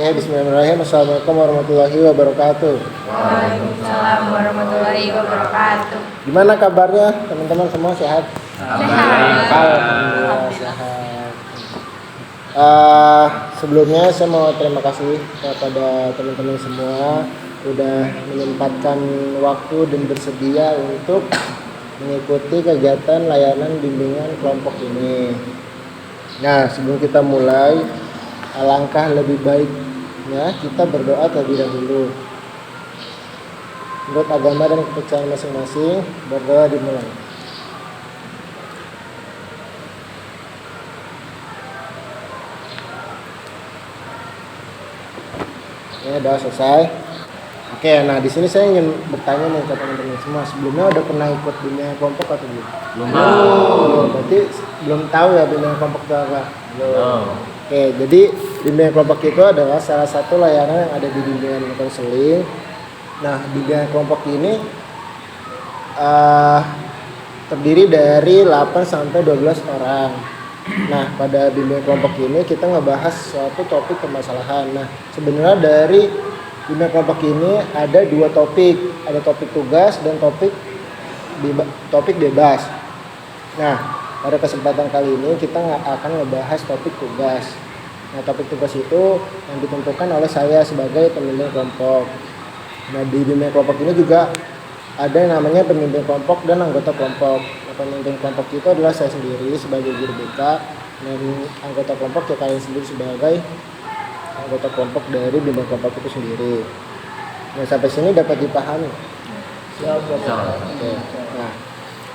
Oke, bismillahirrahmanirrahim. Assalamualaikum warahmatullahi wabarakatuh. Waalaikumsalam warahmatullahi wabarakatuh. Gimana kabarnya teman-teman semua, sehat? Sehat. Alhamdulillah sehat. Sebelumnya saya mau terima kasih kepada teman-teman semua udah menyempatkan waktu dan bersedia untuk mengikuti kegiatan layanan bimbingan kelompok ini. Nah, sebelum kita mulai, alangkah lebih baiknya kita berdoa terlebih dahulu. Menurut agama dan kepercayaan masing-masing, berdoa dimulai. Ya, doa selesai. Oke, nah di sini saya ingin bertanya nih ke teman-teman semua, sebelumnya udah pernah ikut bimbingan kelompok atau belum? Belum. Berarti belum tahu ya bimbingan kelompok itu apa? Belum. Oke, jadi bimbingan kelompok itu adalah salah satu layanan yang ada di bimbingan konseling. Nah, bimbingan kelompok ini terdiri dari 8 sampai 12 orang. Nah, pada bimbingan kelompok ini kita ngebahas suatu topik permasalahan. Nah, sebenarnya dari bimbingan kelompok ini ada 2 topik, ada topik tugas dan topik bebas. Nah, pada kesempatan kali ini kita akan ngebahas topik tugas. Nah, topik tugas itu yang ditentukan oleh saya sebagai pemimpin kelompok. Nah, di bimbingan kelompok ini juga ada yang namanya pemimpin kelompok dan anggota kelompok. Nah, pemimpin kelompok itu adalah saya sendiri sebagai guru BK, dan anggota kelompok ya kalian sendiri sebagai anggota kelompok dari bimbingan kelompok itu sendiri. Nah, sampai sini dapat dipahami? Oke. Nah,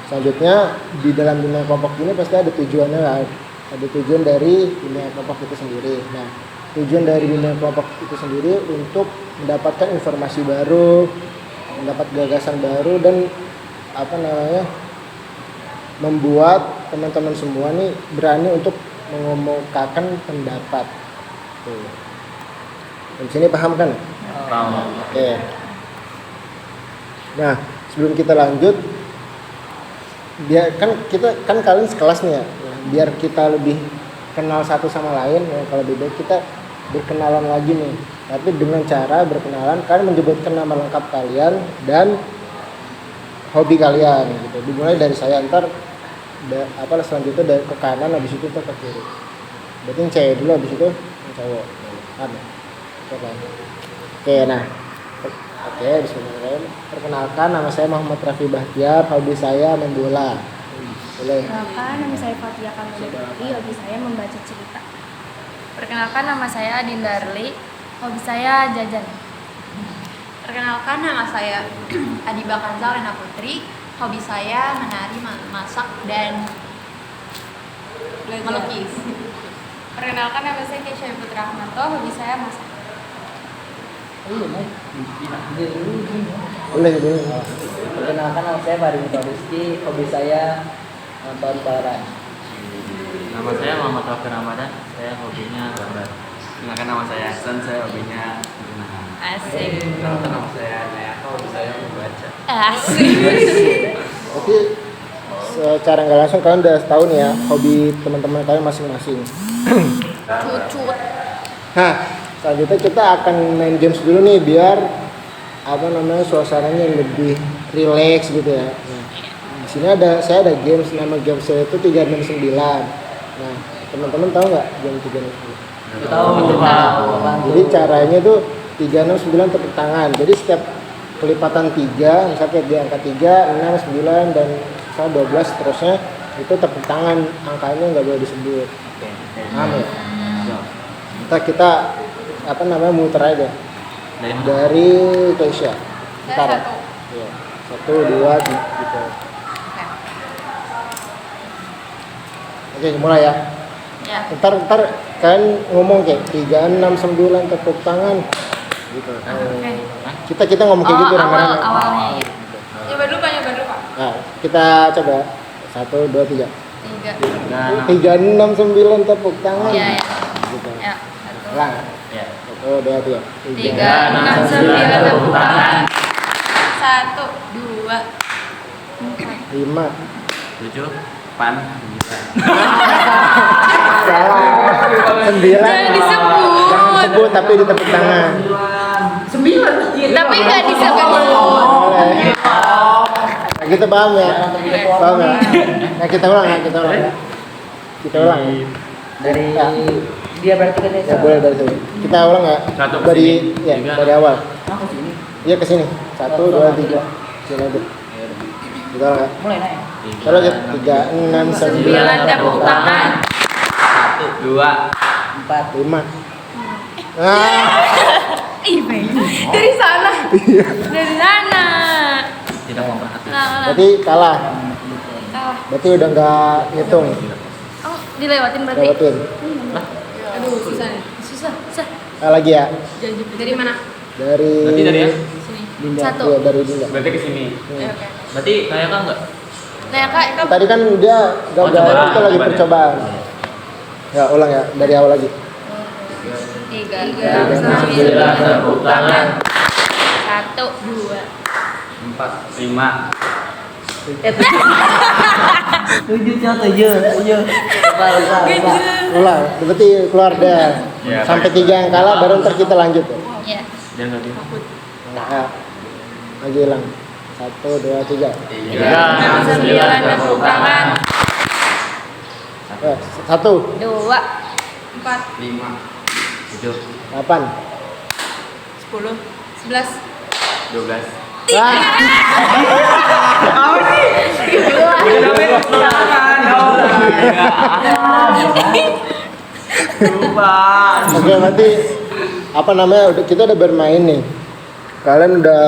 selanjutnya di dalam bimbingan kelompok ini pasti ada tujuannya kan? Ada tujuan dari bimbingan kelompok itu sendiri. Nah, tujuan dari bimbingan kelompok itu sendiri untuk mendapatkan informasi baru, mendapat gagasan baru, dan membuat teman-teman semua nih berani untuk mengemukakan pendapat. Tuh. Di sini paham kan? Paham. Oke. Nah, sebelum kita lanjut, biar kan kalian sekelas nih ya. Nah, biar kita lebih kenal satu sama lain, ya, kalau lebih baik kita berkenalan lagi nih. Tapi dengan cara berkenalan, kalian menyebutkan nama lengkap kalian dan hobi kalian gitu. Dimulai dari saya, ntar selanjutnya dari ke kanan, habis itu ke kiri. Berarti yang cewek dulu, habis itu yang cowok. Ada. Oke, nah. Oke, bismillahirrahmanirrahim. Perkenalkan, nama saya Muhammad Raffi Bahtiar, hobi saya main bola. Boleh. Perkenalkan, nama saya Fatia Kamilawati, hobi saya membaca cerita. Perkenalkan, nama saya Dinda Arli, hobi saya jajan. Perkenalkan, nama saya Adiba Kanza Lena Putri, hobi saya menari, masak, dan melukis. Perkenalkan, nama saya Kesha Putra Ahmanto, hobi saya masak. Boleh dulu. Perkenalkan, nama saya Farid Rizky, hobi saya nonton balapan. Nama saya Muhammad Taufik Ramadan, saya hobinya gambar. Perkenalkan, nama saya Hasan, saya hobinya berenang. Asik. Perkenalkan, nama saya Nayaka, hobi saya membaca. Asik. Oke, secara nggak langsung kalian udah tahu nih ya hobi teman-teman kalian masing-masing. Cucut. Nah, selanjutnya kita akan main games dulu nih biar suasananya lebih rileks gitu ya. Nah, di sini saya ada games, nama games saya itu 369. Nah, teman-teman tahu nggak game 369? Tahu. Jadi caranya tuh 369 tepuk tangan. Jadi setiap kelipatan 3, misalnya di angka 3, 6, 9 dan 12 seterusnya itu tepuk tangan, angkanya nggak boleh disebut. Paham ya? Kita muter aja dari Keisha. Saya satu. Ya, 1, 2, 3 gitu. Oke, mulai ya. Ya. Ntar kalian ngomong kayak 3, 6, 9 tepuk tangan gitu. Kita ngomong kayak gitu rame-rame. Awalnya gitu. Nyoba dulu Pak. Nah, kita coba 1, 2, 3. 3. 3, 6, 9 tepuk tangan. Iya, ya. Gitu. Ya. Ulang. Ya. 1, 2, 3. 3, 6, 9 tepuk tangan. 1, 2, 5. 7, 8, 9. Salah. 9. Jangan disebut. Jangan sebut tapi ditepuk tangan. 9. Tapi nggak disebut. Boleh. Nah, kita paham ya? Paham ya? Nah, kita ulang ya. Kita ulang. Dari Ya. dia berarti kan Ya boleh dari sini. Kita ulang ya. Satu ke Dari sini. ya, Tiga. dari awal. aku sini. Iya ke sini. 1 2 3. Sini aja. Kita ulang ya. Mulai naik. Kalau 3 6 9 9 tepuk tangan. 1 2 4. 5. Ah, Ih, dari sana. Dari sana. tidak memperhatikan. Nah, berarti kalah. kalah. Berarti udah nggak ngitung. Oh, dilewatin berarti. Lewatin. Aduh, susah nih. Susah. Nah, lagi ya. Dari mana? Dari Berarti dari ya? Sini. Dinda. Satu. Iya, dari Dinda. Berarti ke sini. Oke. Berarti kayak kan enggak? Nah, Kak, Tadi kan dia gagal, cobaan, itu lagi cobaan ya? percobaan. Ya, ulang ya, dari awal lagi. 3 9 tepuk tangan. 1 2 4 5 Tujuh Ulang, berarti keluar deh. Ya, Sampai baik. 3 yang kalah, baru ntar kita lanjut ya. Ya. Jangan lagi. Nah, lagi ulang. 1 2 3. 9 tepuk tangan. Ya, 1 2 4, 5 7 8. 10, 11. 12. Ah, oke, berarti apa namanya? Kita udah bermain nih. Kalian udah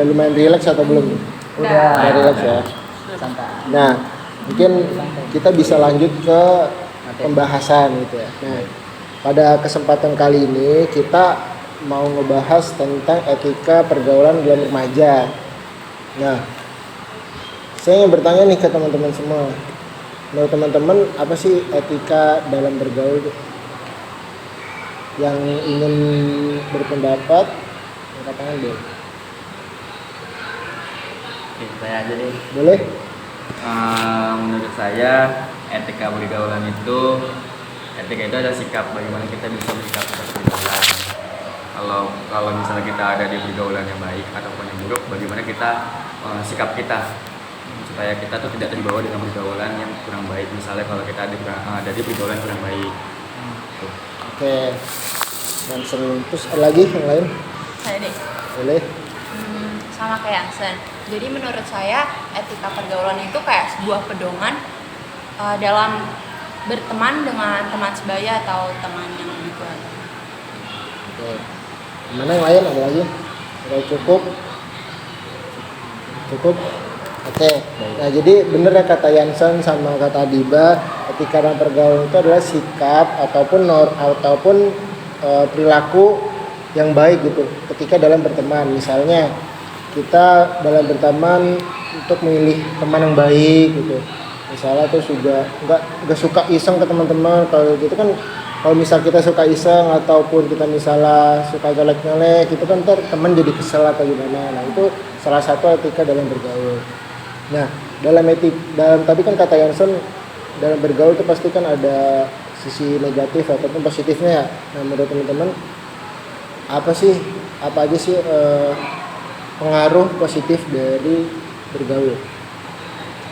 lumayan rileks atau belum? Udah rileks ya. santai. Nah, mungkin kita bisa lanjut ke pembahasan gitu ya. Nah, pada kesempatan kali ini kita mau ngebahas tentang etika pergaulan dalam remaja. Nah, saya ingin bertanya nih ke teman-teman semua. Menurut teman-teman, apa sih etika dalam bergaul? Yang ingin berpendapat, angkat tangan deh. Oke, saya aja deh. Boleh? Menurut saya etika pergaulan itu adalah sikap bagaimana kita bisa bersikap seperti pergaulan. Kalau misalnya kita ada di pergaulan yang baik ataupun yang buruk, bagaimana kita sikap kita supaya kita tuh tidak terbawa dengan pergaulan yang kurang baik. Misalnya kalau kita ada di pergaulan kurang baik. Tuh. Oke. Dan terus ada lagi yang lain? Saya deh. Boleh? Sama kayak Ansen. Jadi menurut saya etika pergaulan itu kayak sebuah pedoman dalam berteman dengan teman sebaya atau teman yang lebih tua. Oke. Mana yang lain? Ada lagi? Udah cukup? Cukup? Oke. Nah, jadi bener ya kata Yansen sama kata Adiba, etika dalam pergaulan itu adalah sikap ataupun perilaku yang baik gitu ketika dalam berteman. Misalnya kita dalam berteman untuk memilih teman yang baik gitu. Misalnya terus juga nggak suka iseng ke teman-teman. Kalau gitu kan, kalau misal kita suka iseng ataupun kita misalnya suka galak-galak, itu kan ntar teman jadi kesel atau gimana. Nah, itu salah satu etika dalam bergaul. Nah, tapi kan kata Yansen, dalam bergaul itu pasti kan ada sisi negatif ataupun positifnya ya. Nah, menurut teman-teman apa aja sih pengaruh positif dari bergaul?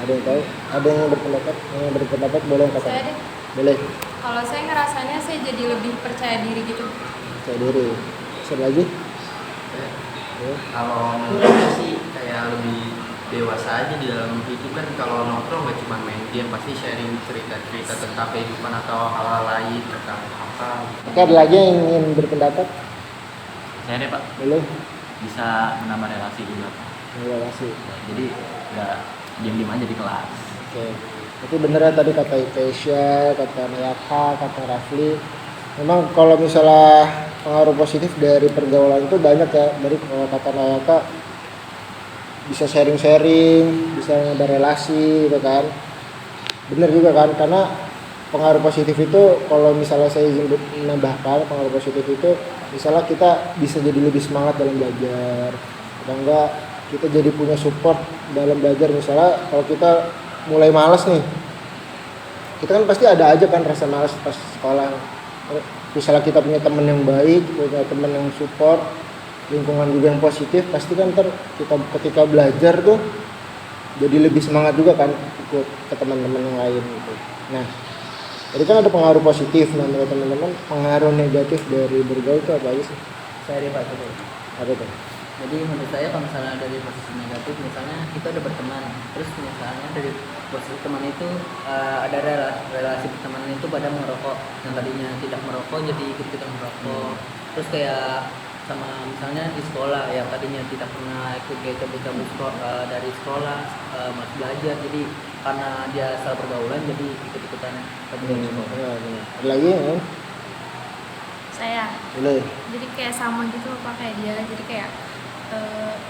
Ada yang tahu? Ada yang berpendapat? Yang berpendapat boleh kata. Saya deh. Boleh. Kalau saya ngerasanya saya jadi lebih percaya diri gitu. Percaya diri. Bisa lagi? Ya. Kalau menurut saya sih kayak lebih dewasa aja di dalam hidup kan. Kalau nongkrong gak cuma main game, pasti sharing cerita-cerita tentang kehidupan atau hal-hal lain tentang apa. Oke, ada lagi yang ingin berpendapat? Saya deh Pak, Boleh? bisa menambah relasi juga. Relasi. Jadi nggak diam-diam aja di kelas. Oke. Tapi bener ya tadi kata Ikeisha, kata Nayaka, kata Rafli. Memang kalau misalnya pengaruh positif dari pergaulan itu banyak ya. Dari kata Nayaka bisa sharing-sharing, bisa ada relasi gitu kan. Bener juga kan, karena pengaruh positif itu kalau misalnya saya izin menambahkan, pengaruh positif itu misalnya kita bisa jadi lebih semangat dalam belajar, atau enggak kita jadi punya support dalam belajar. Misalnya kalau kita mulai malas nih, kita kan pasti ada aja kan rasa malas pas sekolah, misalnya kita punya teman yang baik, punya teman yang support, lingkungan juga yang positif, pasti kan ntar kita ketika belajar tuh jadi lebih semangat juga kan ikut ke teman-teman yang lain gitu. Nah, jadi kan ada pengaruh positif. Nah, menurut teman-teman pengaruh negatif dari bergaul itu apa aja sih? Saya Rifa dulu. Apa tuh? Jadi menurut saya kalau misalnya dari posisi negatif, misalnya kita udah berteman, terus misalnya dari posisi teman itu ada relasi pertemanan itu pada merokok, yang tadinya tidak merokok jadi ikut-ikutan merokok. Terus kayak sama misalnya di sekolah yang tadinya tidak pernah ikut kayak cabut-cabut dari sekolah, masih belajar, jadi karena dia salah pergaulan jadi ikut-ikutan cabut dari sekolah. Benar. Ada lagi ya? Saya Boleh. jadi kayak sama gitu apa kayak dia, jadi kayak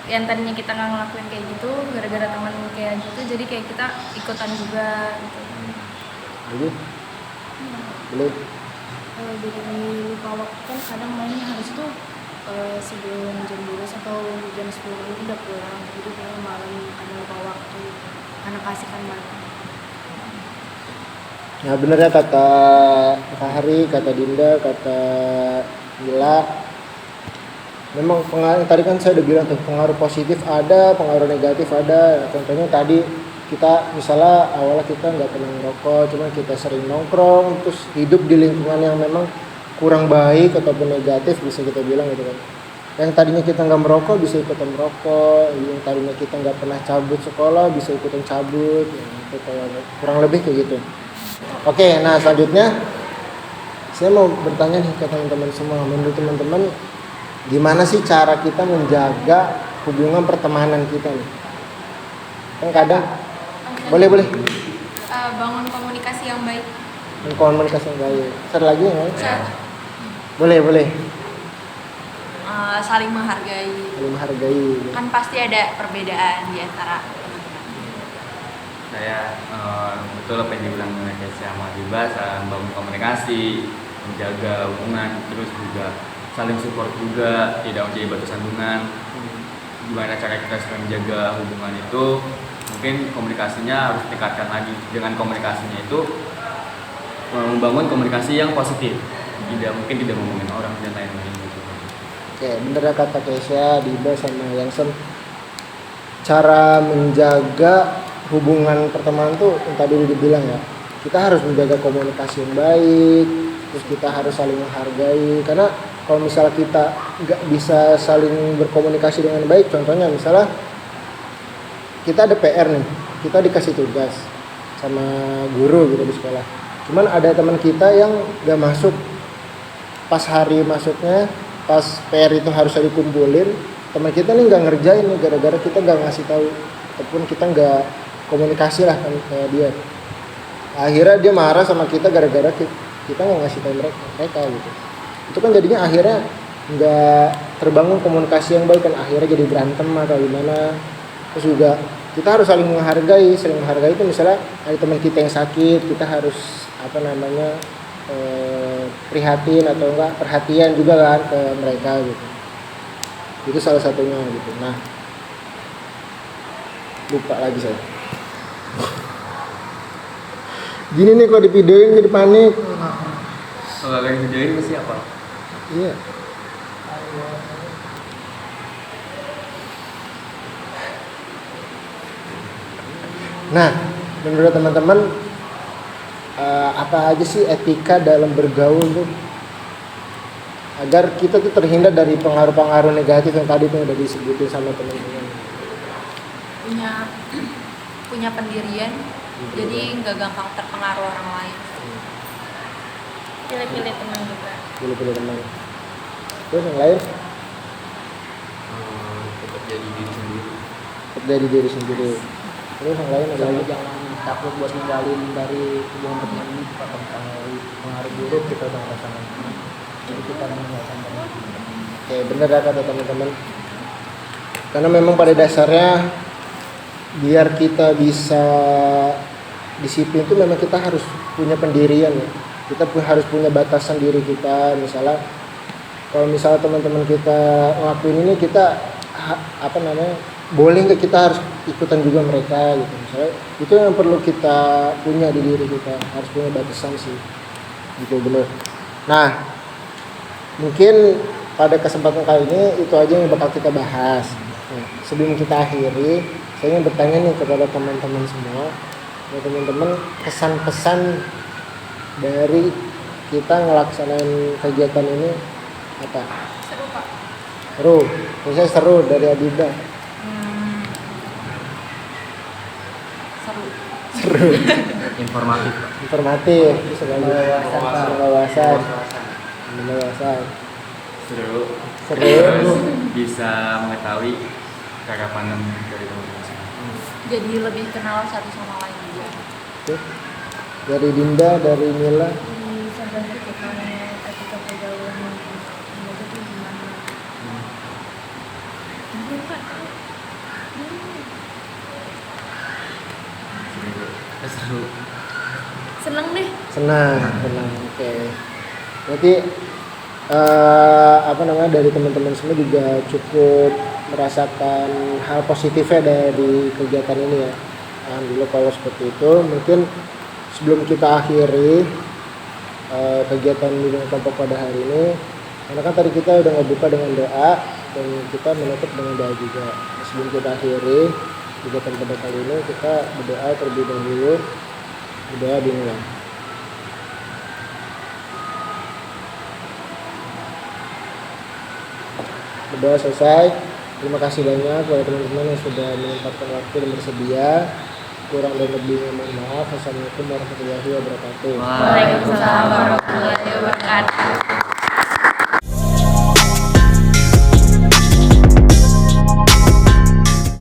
yang tadinya kita nggak ngelakuin kayak gitu gara-gara teman kayak gitu, jadi kayak kita ikutan juga gitu. Lagi? Boleh. Jadi lupa waktu kan kadang mainnya harus tuh sebelum jam 12 atau jam 10 itu udah pulang, jadi kayak malam kadang lupa waktu karena kasihkan malam. Nah, bener ya kata Kak Hari, kata Dinda, kata Gila. Memang pengaruh, tadi kan saya udah bilang tuh, pengaruh positif ada, pengaruh negatif ada. Contohnya tadi kita misalnya awalnya kita nggak pernah ngerokok, cuma kita sering nongkrong, terus hidup di lingkungan yang memang kurang baik ataupun negatif bisa kita bilang gitu kan. Yang tadinya kita nggak merokok bisa ikutan merokok, yang tadinya kita nggak pernah cabut sekolah bisa ikutan cabut, itu kayak kurang lebih kayak gitu. Oke, nah selanjutnya saya mau bertanya nih ke teman-teman semua, menurut teman-teman gimana sih cara kita menjaga hubungan pertemanan kita nih? Kan kadang boleh Bangun komunikasi yang baik. komunikasi yang baik. Satu lagi ya? Ya. Boleh. Saling menghargai. Saling menghargai. Kan pasti ada perbedaan di antara teman-teman. Saya betul apa yang dibilang oleh Kesha sama Diba, membangun komunikasi, menjaga hubungan, terus juga saling support juga, tidak menjadi batu sandungan. Gimana cara kita supaya menjaga hubungan itu? Mungkin komunikasinya harus tingkatkan lagi. Dengan komunikasinya itu membangun komunikasi yang positif, tidak ngomongin orang dan lain-lain gitu. Oke, bener ya kata Kesha, Diba sama Yansen. Cara menjaga hubungan pertemanan tuh yang tadi udah dibilang ya, kita harus menjaga komunikasi yang baik, terus kita harus saling menghargai. Karena kalau misalnya kita nggak bisa saling berkomunikasi dengan baik, contohnya misalnya kita ada PR nih, kita dikasih tugas sama guru gitu di sekolah, cuman ada teman kita yang nggak masuk pas hari masuknya, pas PR itu harusnya dikumpulin, teman kita nih nggak ngerjain nih gara-gara kita nggak ngasih tahu ataupun kita nggak komunikasi lah kan kayak dia. Akhirnya dia marah sama kita gara-gara kita nggak ngasih tahu mereka gitu. Itu kan jadinya akhirnya nggak terbangun komunikasi yang baik kan, akhirnya jadi berantem atau gimana. Terus juga kita harus saling menghargai itu misalnya ada teman kita yang sakit, kita harus prihatin atau enggak perhatian juga kan ke mereka gitu. Itu salah satunya gitu. Nah, lupa lagi saya. Gini nih kalau divideoin jadi panik. Kalau yang videoin pasti apa? Iya. Nah, menurut teman-teman apa aja sih etika dalam bergaul tuh agar kita tuh terhindar dari pengaruh-pengaruh negatif yang tadi tuh udah disebutin sama teman-teman. Punya pendirian, jadi nggak gampang terpengaruh orang lain. Pilih-pilih teman juga. Pilih-pilih teman. Terus yang lain Tetap jadi diri sendiri. tetap jadi diri sendiri. Terus yang lain ada Sama lagi. jangan takut buat ninggalin dari hubungan pertemanan ini, kalau misalnya pengaruh buruk kita udah ngerasain, jadi kita meninggalkan teman. Oke, bener ya kata teman-teman. Karena memang pada dasarnya biar kita bisa disiplin itu memang kita harus punya pendirian ya. Kita harus punya batasan diri kita. Misalnya kalau misalnya teman-teman kita ngelakuin ini, kita boleh nggak kita harus ikutan juga mereka gitu. Misalnya itu yang perlu kita punya di diri kita, harus punya batasan sih. Gitu bener. Nah, mungkin pada kesempatan kali ini itu aja yang bakal kita bahas. Nah, sebelum kita akhiri, saya ingin bertanya nih kepada teman-teman semua, ya teman-teman, kesan-pesan dari kita ngelaksanain kegiatan ini apa? Seru Pak. Seru, misalnya seru dari Adida. Seru. Seru, Informatif, Pak. informatif, wawasan, Seru. seru. Bisa mengetahui cara pandang dari teman-teman semua. Jadi lebih kenal satu sama lain juga. Oke. Dari Dinda, dari Mila. Jadi sadar gitu kan etika pergaulan yang itu tuh gimana. Gitu Pak. Seru. Seneng deh. Senang. Oke. Berarti dari teman-teman semua juga cukup merasakan hal positifnya dari kegiatan ini ya. Alhamdulillah kalau seperti itu. Mungkin sebelum kita akhiri kegiatan bimbingan kelompok pada hari ini, karena kan tadi kita udah ngebuka dengan doa dan kita menutup dengan doa juga. Sebelum kita akhiri kegiatan pada kali ini, kita berdoa terlebih dahulu. Berdoa dimulai. Berdoa selesai. Terima kasih banyak kepada teman-teman yang sudah menyempatkan waktu dan bersedia. Kurang dan lebihnya mohon maaf. Wassalamualaikum warahmatullahi wabarakatuh. Waalaikumsalam warahmatullahi wabarakatuh.